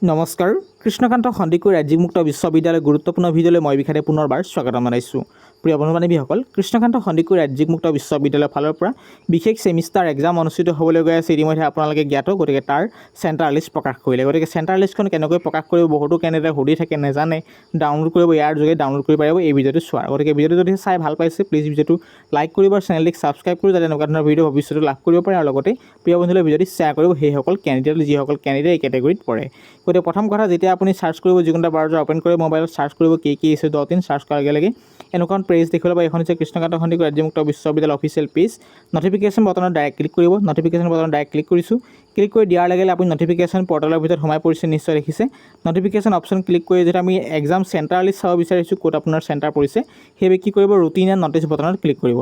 নমস্কাৰ কৃষ্ণকান্ত সন্দিকৈ ৰাজ্যিক মুক্ত বিশ্ববিদ্যালয় গুৰুত্বপূৰ্ণ ভিডিঅ'লৈ মই বিখাতে পুনৰবাৰ স্বাগতম জনাইছোঁ। প্ৰিয় বন্ধু বান্ধৱীসকল, কৃষ্ণকান্ত সন্দিকৈ ৰাজ্যিক মুক্ত বিশ্ববিদ্যালয়ৰ ফালৰ পৰা বিশেষ ছেমিষ্টাৰ এক্সাম অনুষ্ঠিত হ'বলৈ গৈ আছে ইতিমধ্যে আপোনালোকে জ্ঞাত। গতিকে তাৰ চেণ্টাৰ লিষ্ট প্ৰকাশ কৰিলে। গতিকে চেণ্টাৰ লিষ্টখন কেনেকৈ প্ৰকাশ কৰিব বহুতো কেন্দ্ৰই সুধি থাকে, নেজানে। ডাউনলোড কৰিব, ইয়াৰ যোগে ডাউনলোড কৰিব পাৰিব এই ভিডিঅ'টো চোৱাৰ। গতিকে ভিডিঅ'টো যদি চাই ভাল পাইছে প্লিজ ভিডিঅ'টো লাইক কৰিব আৰু চেনেলটিক ছাবস্ক্ৰাইব কৰি যাতে এনেকুৱা ধৰণৰ ভিডিঅ' ভৱিষ্যতে লাভ কৰিব পাৰে আৰু লগতে প্ৰিয় বন্ধুলৈ ভিডিঅ'টি শ্বেয়াৰ কৰিব সেইসকল কেণ্ডিডেট যিসকল কেণ্ডিডেট এই কেটেগৰীত পৰে। গতিকে প্ৰথম কথা, যেতিয়া আপুনি চাৰ্চ কৰিব যিকোনো ব্ৰাউজাৰ অ'পেন কৰি মোবাইলত চাৰ্চ কৰিব KKSU.in চাৰ্চ কৰাৰ লগে লগে এনেকুৱা পেজ দেখিবলৈ পাব। এখন হৈছে কৃষ্ণকান্ত সন্দিকৈ ৰাজ্যিক মুক্ত বিশ্ববিদ্যালয় অফিচিয়েল পেজ। নটিফিকেশ্যন বটনত ডাইৰেক্ট ক্লিক কৰিব। নটিফিকেশ্যন বটনত ডাইৰেক্ট ক্লিক কৰিছোঁ। ক্লিক কৰি দিয়াৰ লগে লগে আপুনি নটিফিকেশ্যন পৰ্টেলৰ ভিতৰত সোমাই পৰিছে, নিশ্চয় দেখিছে। নটিফিকেশ্যন অপশ্যন ক্লিক কৰি যেতিয়া আমি এক্সাম চেণ্টাৰ লিষ্ট চাব বিচাৰিছোঁ ক'ত আপোনাৰ চেণ্টাৰ পৰিছে, সেইবাবে কি কৰিব, ৰুটিন এণ্ড নটিচ বটনত ক্লিক কৰিব।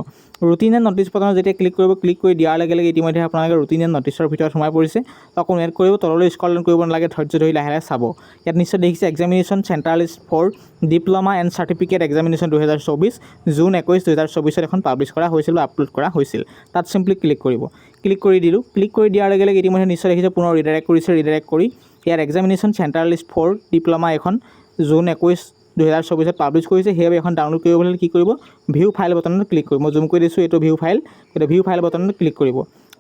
ৰুটিন এণ্ড নটিচ বটনত যেতিয়া ক্লিক কৰিব, ক্লিক কৰি দিয়াৰ লগে লগে ইতিমধ্যে আপোনালোকে ৰুটিন এণ্ড নটিচৰ ভিতৰত সোমাই পৰিছে। অকণ ৱেইট কৰিব, তললৈ স্ক্ৰল ডাউন কৰিব নালাগে, ধৈৰ্য ধৰি লাহে লাহে চাব। ইয়াত নিশ্চয় দেখিছে examination centre list for diploma and certificate examination 2024 June 21, 2024 এখন পাব্লিছ কৰা হৈছিল বা আপলোড কৰা হৈছিল। তাত চিম্পলি ক্লিক কৰিব। ক্লিক কৰি দিলোঁ। ক্লিক কৰি দিয়াৰ লগে লগে ইতিমধ্যে নিশ্চয় দেখিছে পুনৰ ৰিডাইৰেক্ট কৰিছে। ৰিডাইৰেক্ট কৰি ইয়াৰ examination centre list for diploma এখন জুন 21, 2024 পাব্লিছ কৰিছে। সেইবাবে এখন ডাউনলোড কৰিবলৈ হ'লে কি কৰিব, ভিউ ফাইল বটনত ক্লিক কৰিব। মই জুম কৰি দিছোঁ, এইটো ভিউ ফাইল। গতিকে ভিউ ফাইল বটনত ক্লিক কৰিব।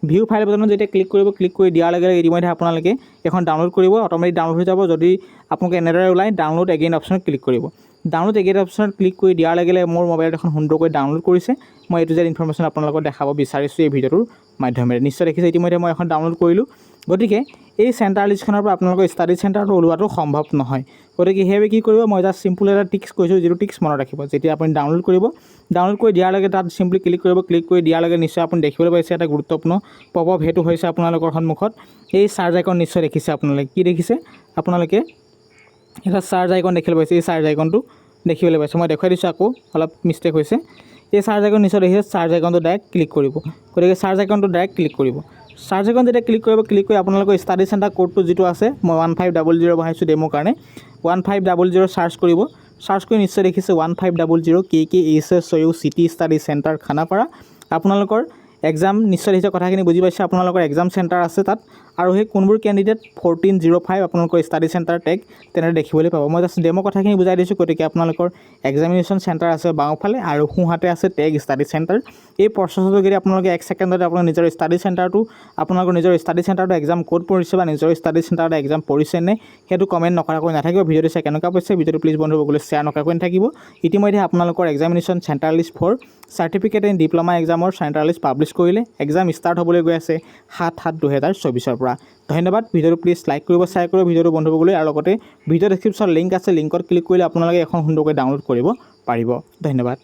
ভিউ ফাইল বটনত যেতিয়া ক্লিক কৰিব, ক্লিক কৰি দিয়াৰ লগে লগে ইতিমধ্যে আপোনালোকে এখন ডাউনলোড কৰিব, অট'মেটিক ডাউনলোড হৈ যাব। যদি আপোনালোকে এনেদৰে ওলায় ডাউনলোড এগেইন অপশ্যনত ক্লিক কৰিব। ডাউনলোড এগেইন অপশ্যনত ক্লিক কৰি দিয়াৰ লগে লগে মোৰ মোবাইলত এখন সুন্দৰকৈ ডাউনলোড কৰিছে। মই এইটো যে ইনফৰমেশ্যন আপোনালোকক দেখাব বিচাৰিছোঁ এই ভিডিঅ'টোৰ মাধ্যমেৰে। নিশ্চয় দেখিছে ইতিমধ্যে মই এখন ডাউনলোড কৰিলোঁ। গতিকে এই চেণ্টাৰ লিষ্টখনৰ পৰা আপোনালোকৰ ষ্টাডি চেণ্টাৰটো ওলোৱাটো সম্ভৱ নহয়। গতিকে সেইবাবে কি কৰিব, মই জাষ্ট চিম্পুল এটা টিক্স কৈছোঁ, যিটো টিক্স মনত ৰাখিব। যেতিয়া আপুনি ডাউনলোড কৰিব, ডাউনলোড কৰি দিয়াৰ লগে তাত চিম্পলি ক্লিক কৰিব। ক্লিক কৰি দিয়াৰ লগে নিশ্চয় আপুনি দেখিবলৈ পাইছে এটা গুৰুত্বপূৰ্ণ পপআপ, সেইটো হৈছে আপোনালোকৰ সন্মুখত এই চাৰ্জ আইকন। নিশ্চয় দেখিছে আপোনালোকে, কি দেখিছে আপোনালোকে, এটা চাৰ্জ আইকন দেখিবলৈ পাইছে। এই চাৰ্জ আইকনটো দেখিবলৈ পাইছে, মই দেখুৱাই দিছোঁ, আকৌ অলপ মিষ্টেক হৈছে। এই চাৰ্জ আইকন নিশ্চয় দেখিছে, চাৰ্জ আইকনটো ডাইৰেক্ট ক্লিক কৰিব। গতিকে চাৰ্জ আইকনটো ডাইৰেক্ট ক্লিক কৰিব। চাৰ্জ আইকন যেতিয়া ক্লিক কৰিব, ক্লিক কৰি আপোনালোকৰ ষ্টাডি চেণ্টাৰ ক'ডটো যিটো আছে, মই 1500 বহাইছোঁ ডেমোৰ কাৰণে। 1500 চাৰ্চ কৰিব। চাৰ্চ কৰি নিশ্চয় দেখিছে 1500 KKSU city study centre Khanapara. আপোনালোকৰ এক্সাম নিশ্চয় দেখিছে, কথাখিনি বুজি পাইছে। আপোনালোকৰ এক্সাম চেণ্টাৰ আছে তাত, আৰু সেই কোনবোৰ কেণ্ডিডেট 1405 আপোনালোকৰ ষ্টাডি চেণ্টাৰ টেগ তেনেদৰে দেখিবলৈ পাব। মই জাষ্ট ডেমো কথাখিনি বুজাই দিছোঁ। গতিকে আপোনালোকৰ এক্সামিনেশ্যন চেণ্টাৰ আছে বাওঁফালে আৰু সোঁহাতে আছে টেগ ষ্টাডি চেণ্টাৰ। এই প্ৰচেছটো যদি আপোনালোকে 1 ছেকেণ্ডতে আপোনাৰ নিজৰ ষ্টাডি চেণ্টাৰটো, আপোনালোকৰ নিজৰ ষ্টাডি চেণ্টাৰটো এক্সাম ক'ত পৰিছে বা নিজৰ ষ্টাডি চেণ্টাৰতে এক্সাম পৰিছে নে সেইটো কমেণ্ট নকৰাকৈ নাথাকিব। ভিডিঅ'টো চাই কেনেকুৱা পাইছে, ভিডিঅ'টো প্লিজ বন্ধুসকলে শ্বেয়াৰ নকৰাকৈ নাথাকিব। ইতিমধ্যে আপোনালোকৰ examination centre list for certificate and diploma এক্সামৰ চেণ্টাৰ লিষ্ট পাব্লিছ কৰিলে। এক্সাম ষ্টাৰ্ট হ'বলৈ গৈ আছে 7/7/2024 পৰা। ধন্যবাদ। ভিডিঅ'টো প্লিজ লাইক কৰিব, শ্বেয়াৰ কৰিব ভিডিঅ'টো বন্ধুসকলে, আৰু লগতে ভিডিঅ' ডেছক্ৰিপশ্যন লিংক আছে, লিংকত ক্লিক কৰিলে আপোনালোকে এখন সুন্দৰকৈ ডাউনলোড কৰিব পাৰিব। ধন্যবাদ।